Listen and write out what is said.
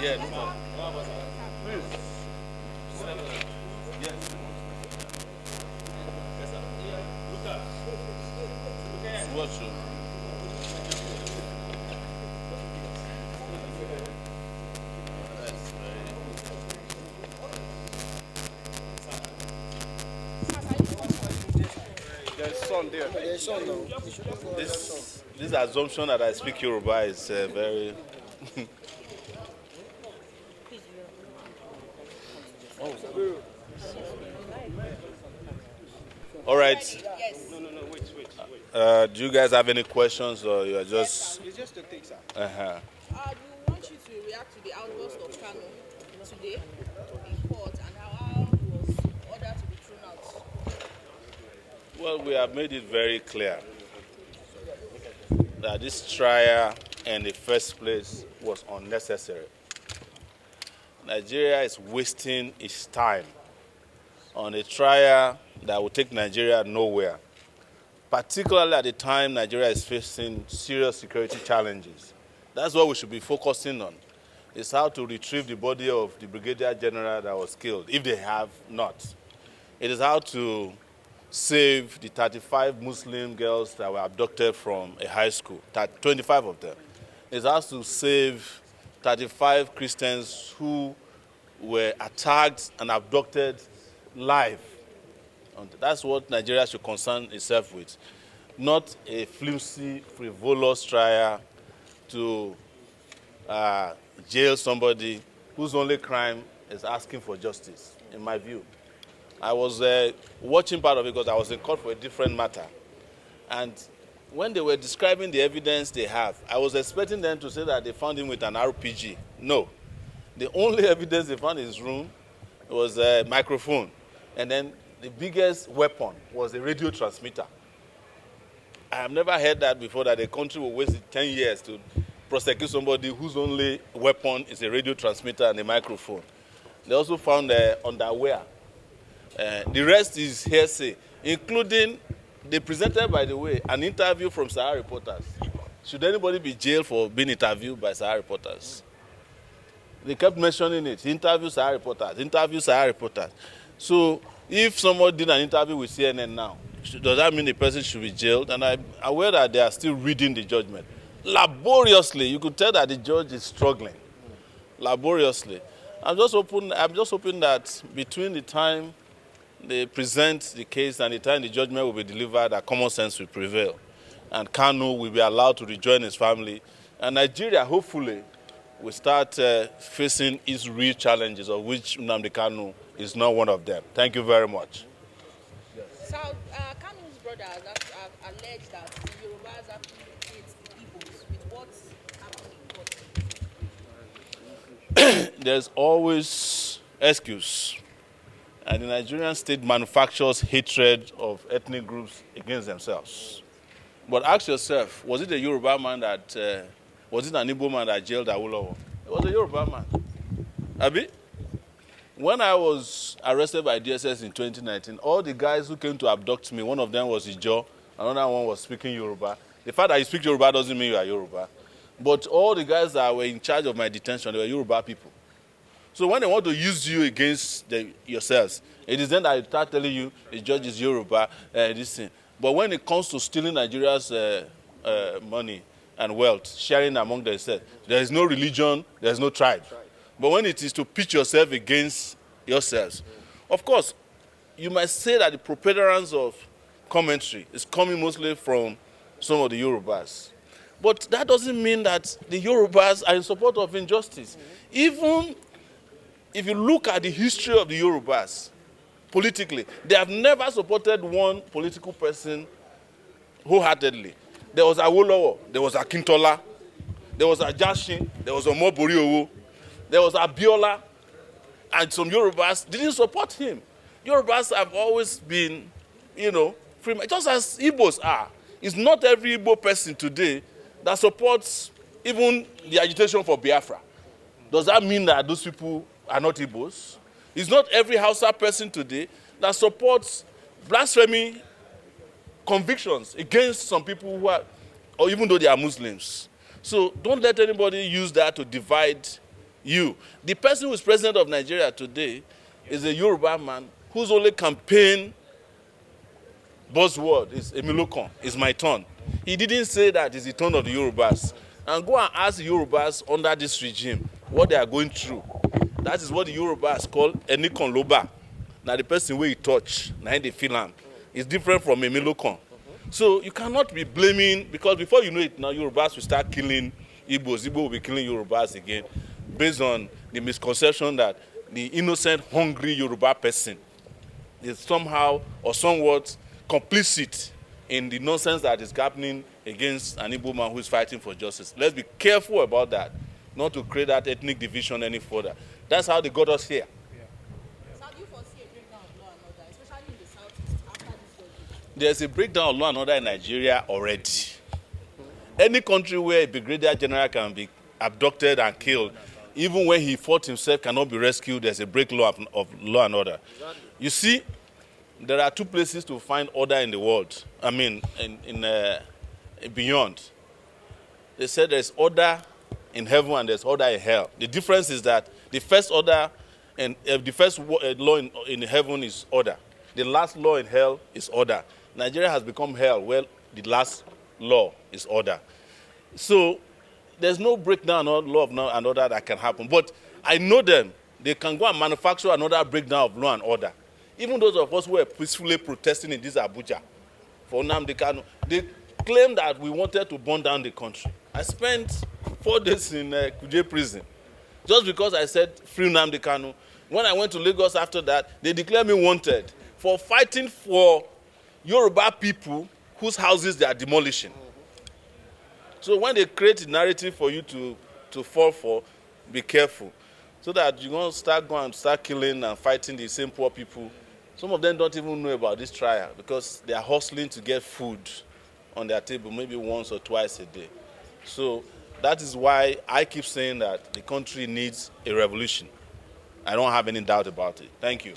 Yeah, no problem. Please. Yes. What should? There's sun there. There's sun now. This assumption that I speak Yoruba is very. All right. No, wait. Do you guys have any questions, or you are just? It's just a take, sir. Uh-huh. We want you to react to the outburst of Kanu today in court and how he was ordered to be thrown out. Well, we have made it very clear that this trial in the first place was unnecessary. Nigeria is wasting its time on a trial that will take Nigeria nowhere, particularly at the time Nigeria is facing serious security challenges. That's what we should be focusing on, is how to retrieve the body of the Brigadier General that was killed, if they have not. It is how to save the 35 Muslim girls that were abducted from a high school, 25 of them. It has to save 35 Christians who were attacked and abducted live. And that's what Nigeria should concern itself with, not a flimsy, frivolous trial to jail somebody whose only crime is asking for justice, in my view. I was watching part of it because I was in court for a different matter. And when they were describing the evidence they have, I was expecting them to say that they found him with an RPG. No. The only evidence they found in his room was a microphone. And then the biggest weapon was a radio transmitter. I have never heard that before, that a country will waste 10 years to prosecute somebody whose only weapon is a radio transmitter and a microphone. They also found underwear. The rest is hearsay, including, they presented, by the way, an interview from Sahara reporters. Should anybody be jailed for being interviewed by Sahara reporters? They kept mentioning it. Interview Sahara reporters. So if someone did an interview with CNN now, does that mean the person should be jailed? And I'm aware that they are still reading the judgment. Laboriously, you could tell that the judge is struggling. Laboriously. I'm just hoping that between the time they present the case and the time the judgment will be delivered, that common sense will prevail. And Kanu will be allowed to rejoin his family. And Nigeria, hopefully, will start facing its real challenges, of which NNamdi KANU is not one of them. Thank you very much. So, Kanu's brothers have alleged that the Yorubas actually hate the Igbos with what's happening. There's always excuse. And the Nigerian state manufactures hatred of ethnic groups against themselves. But ask yourself, was it a Yoruba man was it an Igbo man that jailed Awolowo? It was a Yoruba man. Abi? When I was arrested by DSS in 2019, all the guys who came to abduct me, one of them was Ijo, another one was speaking Yoruba. The fact that you speak Yoruba doesn't mean you are Yoruba. But all the guys that were in charge of my detention, they were Yoruba people. So when they want to use you against yourselves, it is then that I start telling you the judge is Yoruba, this thing. But when it comes to stealing Nigeria's money and wealth, sharing among themselves, there is no religion, there is no tribe. But when it is to pitch yourself against yourselves, of course, you might say that the preponderance of commentary is coming mostly from some of the Yorubas. But that doesn't mean that the Yorubas are in support of injustice. Even if you look at the history of the Yorubas, politically, they have never supported one political person wholeheartedly. There was Awolowo, there was Akintola, there was Ajashin, there was Omoboriowo, there was Abiola, and some Yorubas didn't support him. Yorubas have always been, free, just as Igbos are. It's not every Igbo person today that supports even the agitation for Biafra. Does that mean that those people are not Igbos? It's not every Hausa person today that supports blasphemy convictions against some people who are, or even though they are Muslims. So don't let anybody use that to divide you. The person who is president of Nigeria today is a Yoruba man whose only campaign buzzword is Emilokon, is my turn. He didn't say that it's the turn of the Yorubas. And go and ask the Yorubas under this regime what they are going through. That is what the Yorubas call Enikon Loba. Now the person where he touch, now they feel him. It's different from Emilokon. So you cannot be blaming, because before you know it, now Yorubas will start killing Igbos. Igbo will be killing Yorubas again, based on the misconception that the innocent, hungry Yoruba person is somehow or somewhat complicit in the nonsense that is happening against an Igbo man who is fighting for justice. Let's be careful about that, not to create that ethnic division any further. That's how they got us here. So how do you foresee a breakdown of law and order, especially in the southeast after this judgment? There's a breakdown of law and order in Nigeria already. Any country where a brigadier general can be abducted and killed, even when he fought himself, cannot be rescued, there's a breakdown of law and order. You see, there are two places to find order in the world. I mean, beyond. They said there's order in heaven and there's order in hell. The difference is that the first order and the first law in heaven is order. The last law in hell is order. Nigeria has become hell, where the last law is order. So there's no breakdown of law and order that can happen. But I know them. They can go and manufacture another breakdown of law and order. Even those of us who were peacefully protesting in this Abuja for NNamdi KANU, they claimed that we wanted to burn down the country. I spent 4 days in Kuje prison just because I said free NNamdi KANU. When I went to Lagos after that, they declared me wanted for fighting for Yoruba people whose houses they are demolishing. So when they create a narrative for you to fall for, be careful, so that you won't start killing and fighting the same poor people. Some of them don't even know about this trial because they are hustling to get food on their table maybe once or twice a day. So that is why I keep saying that the country needs a revolution. I don't have any doubt about it. Thank you.